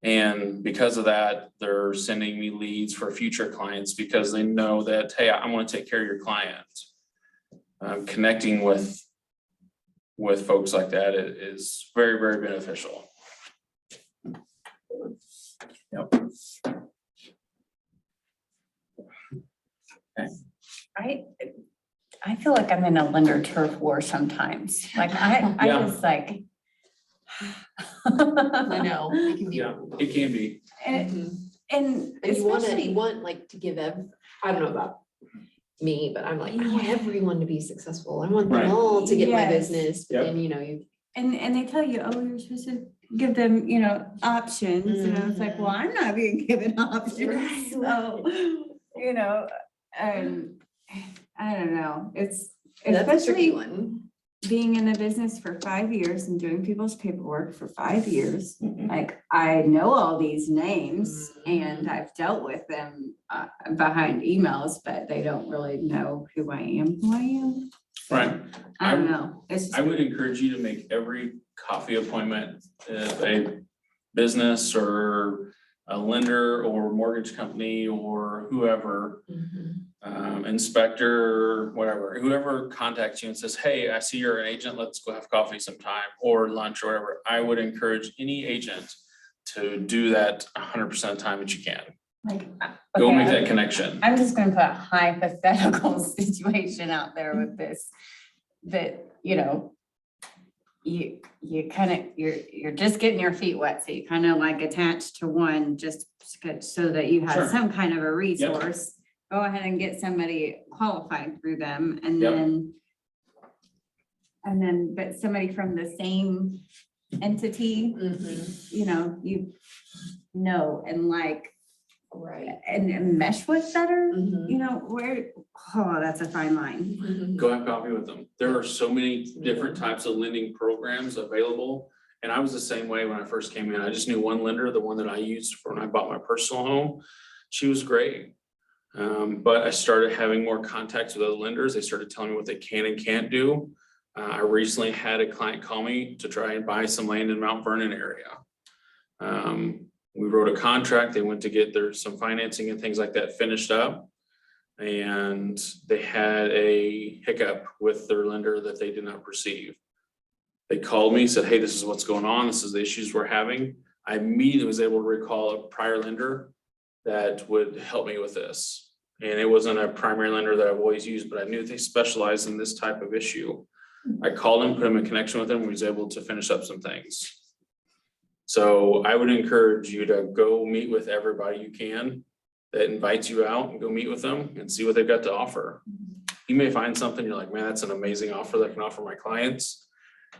And because of that, they're sending me leads for future clients because they know that, hey, I want to take care of your client. Connecting with folks like that is very beneficial. Yep. I feel like I'm in a lender turf war sometimes. Like I Yeah. just like. I know. It can be. Yeah, it can be. And And you especially, want like to give I don't know about me, but I'm like, I want everyone to be successful. I want them Right. all to get my Yes. business, but Yep. then, you And they tell you, oh, you're supposed to give them, options. And I was like, well, I'm not being given options. Right. So, I don't know. It's that's a tricky especially one. being in the business for 5 years and doing people's paperwork for 5 years. Mhm. Like, I know all these names Mhm. and I've dealt with them behind emails, but they don't really know who I am. Right. I don't know. It's I would encourage you to make every coffee appointment if a business or a lender or mortgage company or whoever, inspector, whatever, whoever contacts you and says, hey, I see you're an agent, let's go have coffee sometime or lunch or whatever. I would encourage any agent to do that 100% of the time that you can. like, Go make okay, that connection. I'm just gonna put a hypothetical situation out there with this, that, you kind of, you're just getting your feet wet. so you kind of like attach to one just so that you Sure. have some kind of a resource. Go ahead and get somebody qualified through them and Yep. then, but somebody from the same entity, and like, Right. and mesh with better, Mhm. that's a fine line. Go have coffee with them. There are so many different types of lending programs available. And I was the same way when I first came in. I just knew one lender, the one that I used for when I bought my personal home. She was great. But I started having more contacts with other lenders. They started telling me what they can and can't do. I recently had a client call me to try and buy some land in Mount Vernon area. We wrote a contract. They went to get some financing and things like that finished up. And they had a hiccup with their lender that they did not perceive. They called me, said, hey, this is what's going on. This is the issues we're having. I immediately was able to recall a prior lender that would help me with this. And it wasn't a primary lender that I've always used, but I knew they specialized in this type of issue. I called him, put him in connection with him, and was able to finish up some things. So I would encourage you to go meet with everybody you can that invites you out, and go meet with them and see what they've got to offer. You may find something you're like, man, that's an amazing offer that I can offer my clients.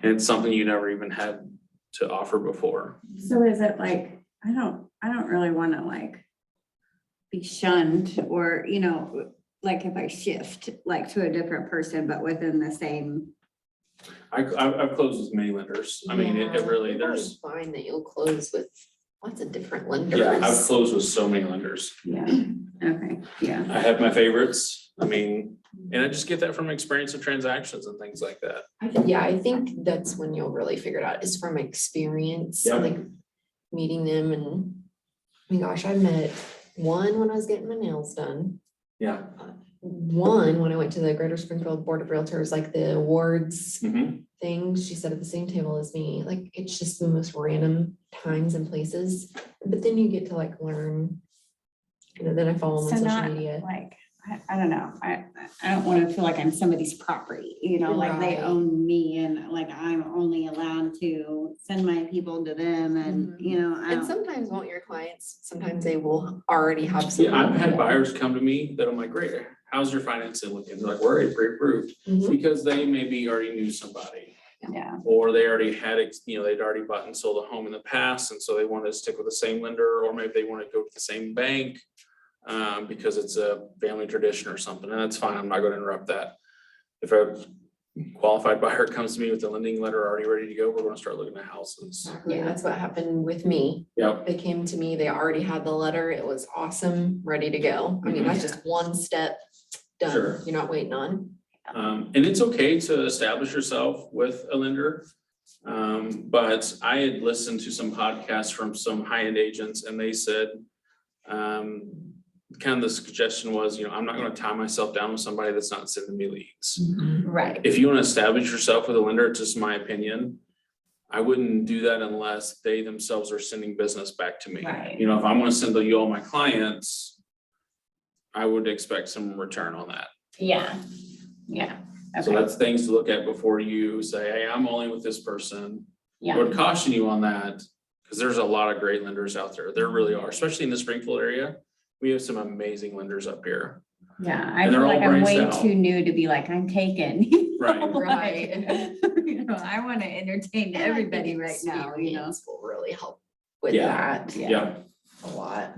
And it's something you never even had to offer before. So is it like, I don't really want to like be shunned or, you know, like if I shift like to a different person, but within the same. I've closed with many lenders. I mean, it really, You'll probably there's, find that you'll close with lots of different yeah, I've lenders. closed with so many lenders. Yeah, okay, yeah. I have my favorites. I mean, and I just get that from experience of transactions and things like that. Yeah, I think that's when you'll really figure it out, is from experience, Yeah. like meeting them. And I mean, gosh, I met one when I was getting my nails done. Yeah. One, when I went to the Greater Springfield Board of Realtors, like the awards Mhm. thing, she sat at the same table as me. Like, it's just the most random times and places. But then you get to like learn, you know, then I follow them So on social not media. like, I don't know, I don't want to feel like I'm somebody's property, you know, like they Right. own me and like I'm only allowed to send my people to them and, Mhm. you know. I And don't- sometimes won't your clients, sometimes they will already have some. Yeah, I've had buyers come to me that I'm like, great, how's your financing looking? They're like, we're already pre-approved, Mhm. because they maybe already knew somebody. Yeah, Or they already had, you know, they'd already bought and sold a home in the past, and so they wanted to stick with the same lender, or maybe they want to go to the same bank. Because it's a family tradition or something, and that's fine, I'm not gonna interrupt that. If a qualified buyer comes to me with a lending letter already ready to go, we're gonna start looking at houses. Exactly, that's what happened with me. Yep, They came to me, they already had the letter, it was awesome, ready to go. I mean, that's just one step done, Sure. you're not waiting on. and it's okay to establish yourself with a lender. But I had listened to some podcasts from some high-end agents, and they said, kind of the suggestion was, you know, I'm not gonna tie myself down with somebody that's not sending me leads. Right. If you want to establish yourself with a lender, it's just my opinion. I wouldn't do that unless they themselves are sending business back to me. Right. You know, if I'm going to send you all my clients, I would expect some return on that. Yeah, yeah. So Okay. that's things to look at before you say, hey, I'm only with this person. I Yeah, would caution you on that, because there's a lot of great lenders out there. There really are, especially in the Springfield area. We have some amazing lenders up here. yeah, I And they're feel all like I'm way branched out. too new to be like, I'm taken. you know, Right. like, Right. You know, I want to entertain And I think everybody right now, you know. experience will really help with Yeah. that Yeah. a lot.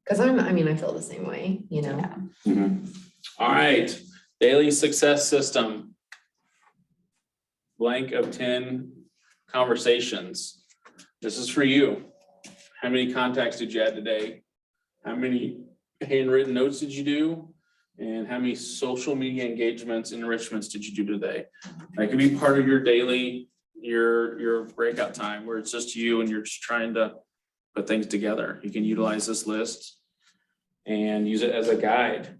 Cause I mean, I feel the same way, you know? Yeah. Mhm. All right, daily success system. Blank of 10 conversations. This is for you. How many contacts did you add today? How many handwritten notes did you do? And how many social media engagements, enrichments did you do today? That could be part of your daily, your breakout time, where it's just you and you're just trying to put things together. You can utilize this list and use it as a guide.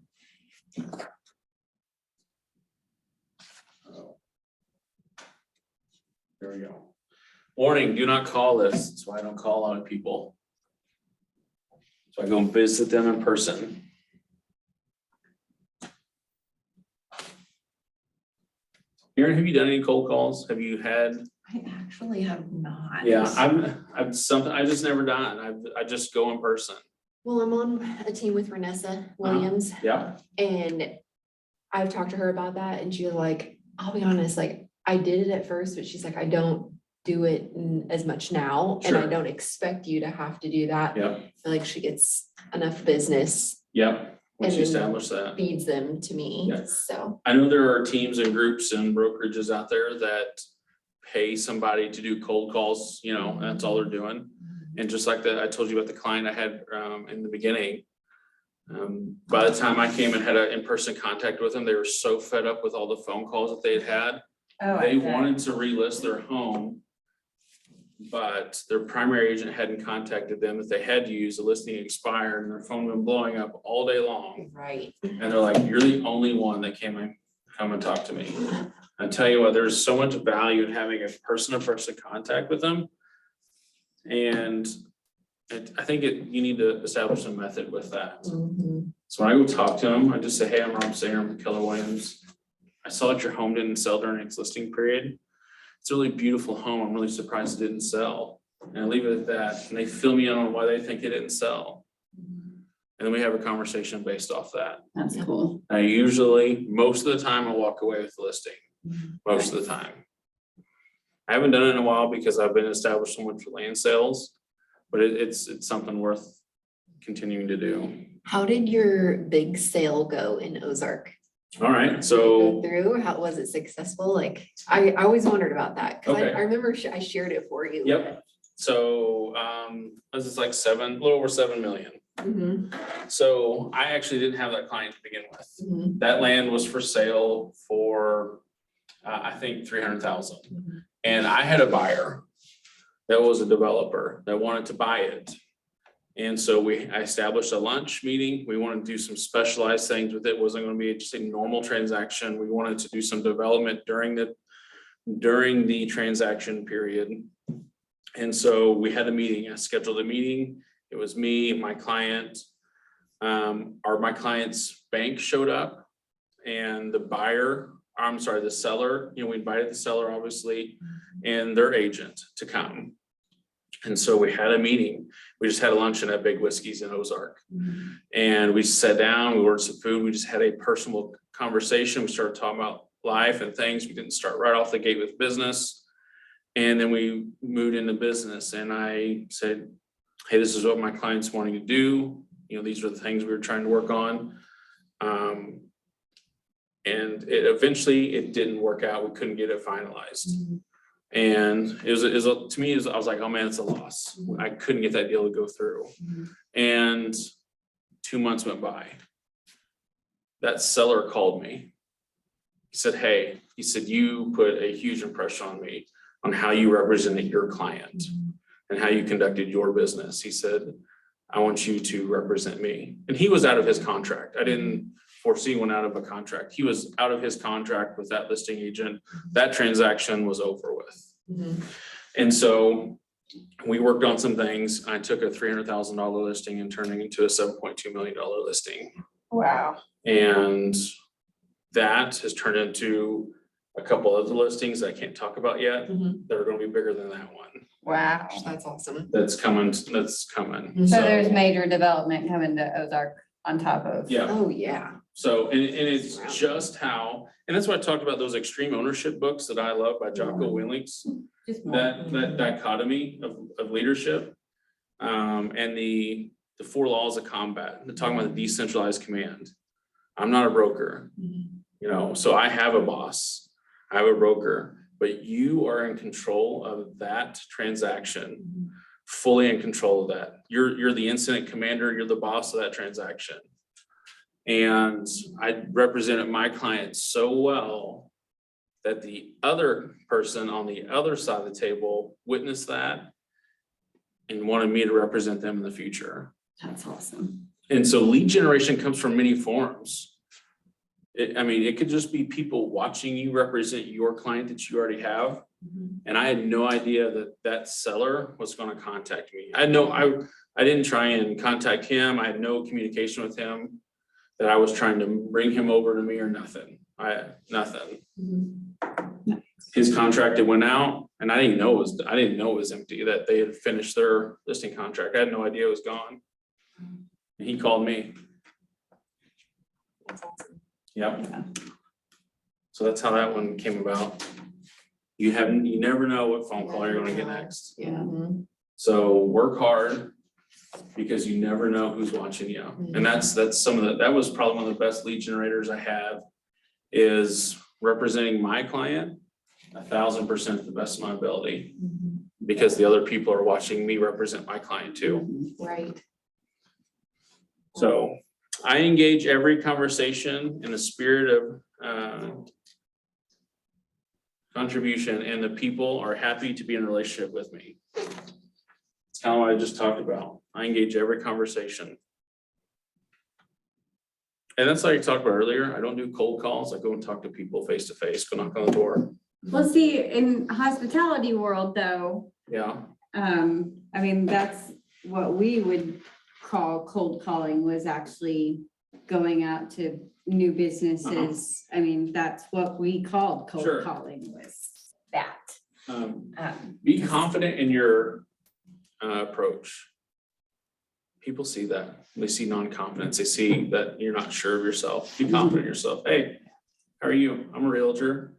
There we go. Warning, do not call list. That's why I don't call on people. So I go and visit them in person. Aaron, have you done any cold calls? Have you had? I actually have not. Yeah, I've something, I just never done. I just go in person. Well, I'm on a team with Renessa Williams Yeah, and I've talked to her about that and she was like, I'll be honest, like I did it at first, but she's like, I don't do it as much now. And I Sure. don't expect you to have to do that. yep, I feel like she gets enough business, yep. Once you And then- establish that. feeds them to me, Yeah. so. I know there are teams and groups and brokerages out there that pay somebody to do cold calls, you know, that's all they're doing. And just like that, I told you about the client I had in the beginning. By the time I came and had an in-person contact with them, they were so fed up with all the phone calls that they had. Oh, I They bet. wanted to relist their home, but their primary agent hadn't contacted them, that they had to use, the listing expired, and their phone been blowing up all day long. Right. And they're like, you're the only one that come and talk to me. I tell you what, there's so much value in having a person-to-person contact with them. And I think you need to establish a method with that. Mhm. So when I go talk to them, I just say, hey, I'm Rob Seiner, I'm with Keller Williams. I saw that your home didn't sell during its listing period. It's a really beautiful home. I'm really surprised it didn't sell. And I leave it at that. And they fill me in on why they think it didn't sell. And then we have a conversation based off that. That's cool. I usually, most of the time, I walk away with the listing, most of the time. I haven't done it in a while because I've been established so much for land sales, but it's something worth continuing to do. How did your big sale go in Ozark? All right, Did it so, go through? How was it successful? Like, I always wondered about that, cause Okay. I remember I shared it for you. yep. So, this is like a little over 7 million. Mhm, So I actually didn't have that client to begin with. mhm, That land was for sale for, I think 300,000. mhm. And I had a buyer that was a developer that wanted to buy it. And so I established a lunch meeting. We wanted to do some specialized things with it. It wasn't going to be just a normal transaction. We wanted to do some development during the transaction period. And so we had a meeting. I scheduled a meeting. It was me, my client, my client's bank showed up, and the seller, we invited the seller, obviously, and their agent to come. And so we had a meeting. We just had a luncheon at Big Whiskey's in Ozark. And we sat down, we ordered some food, we just had a personal conversation. We started talking about life and things. We didn't start right off the gate with business. And then we moved into business, and I said, hey, this is what my client's wanting to do. These are the things we were trying to work on. And eventually it didn't work out. We couldn't get it finalized. And to me, I was like, oh man, it's a loss. I couldn't get that deal to go through. And 2 months went by. That seller called me. He said, hey, you put a huge impression on me on how you represented your client and how you conducted your business. He said, I want you to represent me. And he was out of his contract. I didn't foresee one out of a contract. He was out of his contract with that listing agent. That transaction was over with. Mhm. And so we worked on some things. I took a $300,000 listing and turned it into a $7.2 million listing. Wow. And that has turned into a couple other listings I can't talk about yet Mhm. that are going to be bigger than that one. Wow. That's awesome. That's coming. Mhm. So there's major development coming to Ozark on top of. Yeah. Oh, yeah. So, and it's just how, and that's why I talked about those extreme ownership books that I love by Jocko Willink's, that dichotomy of leadership. And the 4 laws of combat, they're talking about the decentralized command. I'm not a broker, so I have a boss, I have a broker, but you are in control of that transaction, fully in control of that. You're the incident commander, you're the boss of that transaction. And I represented my client so well that the other person on the other side of the table witnessed that and wanted me to represent them in the future. That's awesome. And so lead generation comes from many forms. It could just be people watching you represent your client that you already have. And I had no idea that seller was going to contact me. I didn't try and contact him. I had no communication with him that I was trying to bring him over to me or nothing. Nothing. His contract, it went out, and I didn't know it was empty, that they had finished their listing contract. I had no idea it was gone. And he called me. That's awesome. Yep. So that's how that one came about. You never know what phone call you're gonna get next. Yeah. Mhm. So work hard because you never know who's watching you. And that was probably one of the best lead generators I have, is representing my client 1,000% to the best of my ability, because the other people are watching me represent my client too. Right. So I engage every conversation in the spirit of contribution, and the people are happy to be in a relationship with me. It's kind of what I just talked about. I engage every conversation. And that's like I talked about earlier. I don't do cold calls. I go and talk to people face to face, go knock on the door. Well, see, in hospitality world though, Yeah, I mean, that's what we would call cold calling, was actually going out to new businesses. I mean, that's what we called cold Sure. calling, was That. be confident in your approach. People see that. They see non-confidence. They see that you're not sure of yourself. Be confident in yourself. Hey, how are you? I'm a realtor.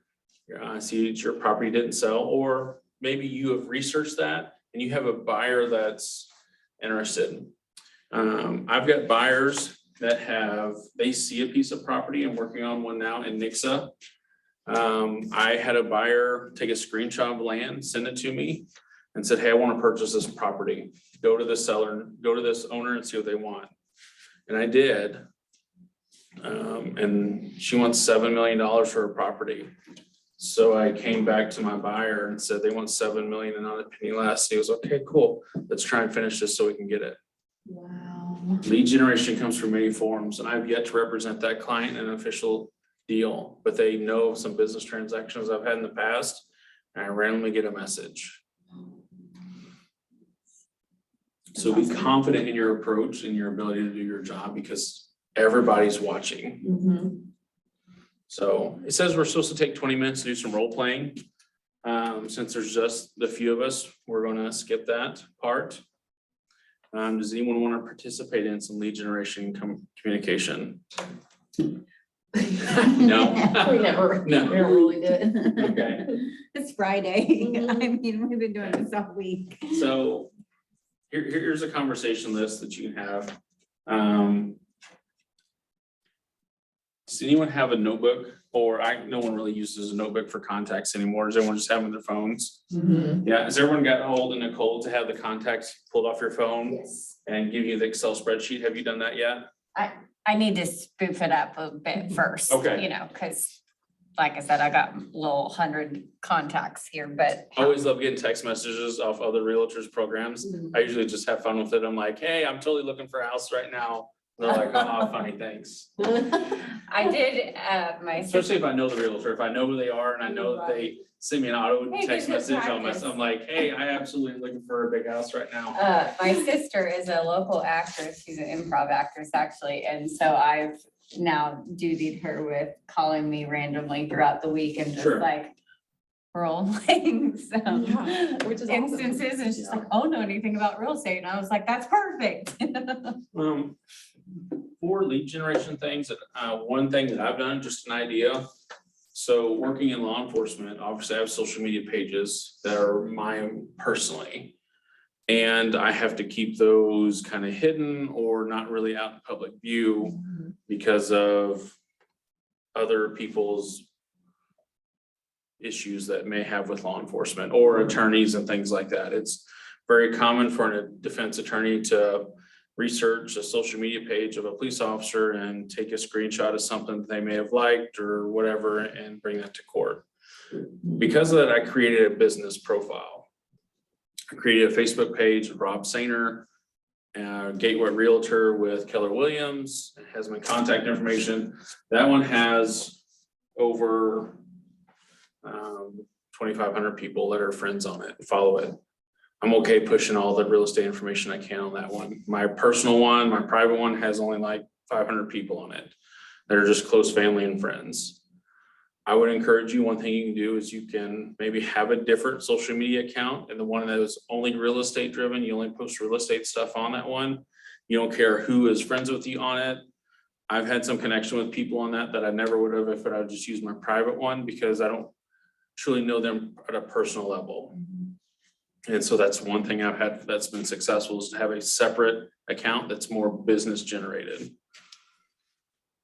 I see that your property didn't sell, or maybe you have researched that and you have a buyer that's interested. I've got buyers that they see a piece of property. I'm working on one now in Nixa. I had a buyer take a screenshot of land, send it to me and said, hey, I want to purchase this property. Go to the seller, go to this owner and see what they want. And I did. And she wants $7 million for her property. So I came back to my buyer and said, they want 7 million and not a penny less. He was okay, cool. Let's try and finish this so we can get it. Wow. Lead generation comes from many forms, and I've yet to represent that client in an official deal, but they know some business transactions I've had in the past, and I randomly get a message. So be confident in your approach and your ability to do your job, because everybody's watching. Mhm. So it says we're supposed to take 20 minutes to do some role playing. Since there's just the few of us, we're gonna skip that part. Does anyone want to participate in some lead generation communication? No? We never No. really did. Okay, it's Friday. I mean, we've been doing this all week. so here's a conversation list that you can have. Does anyone have a notebook? Or no one really uses a notebook for contacts anymore. Does everyone just have them on their phones? Mhm. Yeah, has everyone got a hold of Nicole to have the contacts pulled off your phone Yes. and give you the Excel spreadsheet? Have you done that yet? I need to spoof it up a bit first. Okay. You know, because like I said, I got little 100 contacts here, but I always love getting text messages off other realtors programs. Mhm. I usually just have fun with it. I'm like, hey, I'm totally looking for a house right now. And they're like, oh, funny, thanks. I did, my sister, Especially if I know the realtor, if I know who they are and I know that they send me an auto Hey, text good message, practice. I'm like, hey, I absolutely am looking for a big house right now. my sister is a local actress. She's an improv actress actually. And so I've now dutied her with calling me randomly throughout the week and just Sure. like role playing some Yeah, which is awesome. instances. And she's Yeah. like, oh, know anything about real estate? And I was like, that's perfect. For lead generation things, one thing that I've done, just an idea. So working in law enforcement, obviously I have social media pages that are mine personally. And I have to keep those kind of hidden or not really out in public view because of other people's issues that may have with law enforcement or attorneys and things like that. It's very common for a defense attorney to research a social media page of a police officer and take a screenshot of something that they may have liked or whatever and bring that to court. Because of that, I created a business profile. I created a Facebook page with Rob Seiner, Gateway Realtor with Keller Williams. It has my contact information. That one has over 2,500 people that are friends on it, follow it. I'm okay pushing all the real estate information I can on that one. My personal one, my private one has only like 500 people on it that are just close family and friends. I would encourage you, one thing you can do is you can maybe have a different social media account, and the one that is only real estate driven, you only post real estate stuff on that one. You don't care who is friends with you on it. I've had some connection with people on that I never would have if I would just use my private one, because I don't truly know them at a personal level. And so that's one thing I've had that's been successful, is to have a separate account that's more business generated.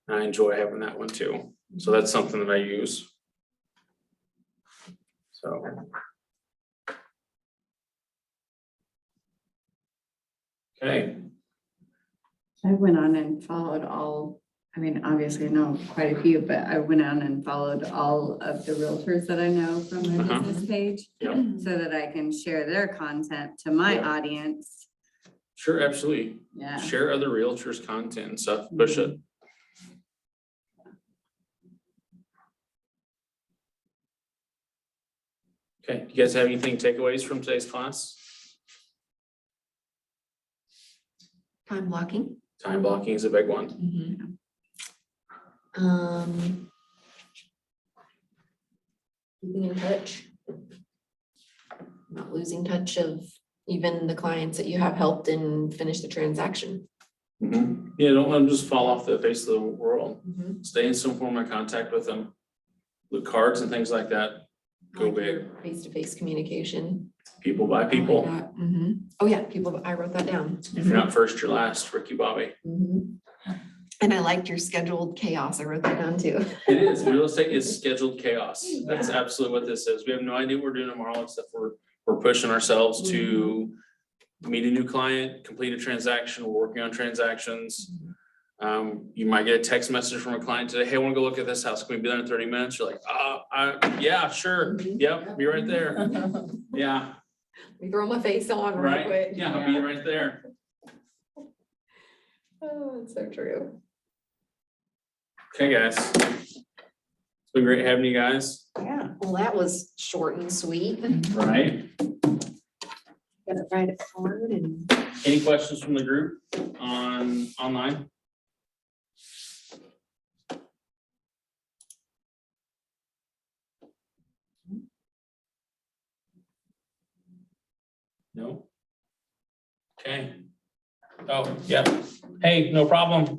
I enjoy having that one too. So that's something that I use. So. Okay, I went on and followed all, I mean, obviously I know quite a few, but I went on and followed all of the realtors that I know from my Uh-huh. business page. Yep. So that I can share their content to my Yeah. audience. Sure, absolutely. Yeah. Share other realtors' content and stuff, push it. Okay, you guys have anything takeaways from today's class? Time blocking. Time blocking is a big one. Keeping in touch. Not losing touch of even the clients that you have helped and finish the transaction. Yeah, don't let them just fall off the face of the world. Stay in some form of contact with them. With cards and things like that, go big. Face-to-face communication. People by I like people. that. Oh, yeah, people, I wrote that down. If you're not first, you're last, Ricky Bobby. And I liked your scheduled chaos. I wrote that down too. It is, real estate is scheduled chaos. That's absolutely what this is. We have no idea what we're doing tomorrow, except we're pushing ourselves to meet a new client, complete a transaction, we're working on transactions. You might get a text message from a client today, hey, I wanna go look at this house, can we be there in 30 minutes? You're like, yeah, sure, yep, be right there. Yeah, Let me throw my face on real right, quick. yeah, I'll be right there. Oh, it's so true. Okay, guys. It's been great having you guys, Yeah. Well, that was short and sweet. right? Gotta write it hard and. Any questions from the group online? No? Okay. Oh, yeah. Hey, no problem.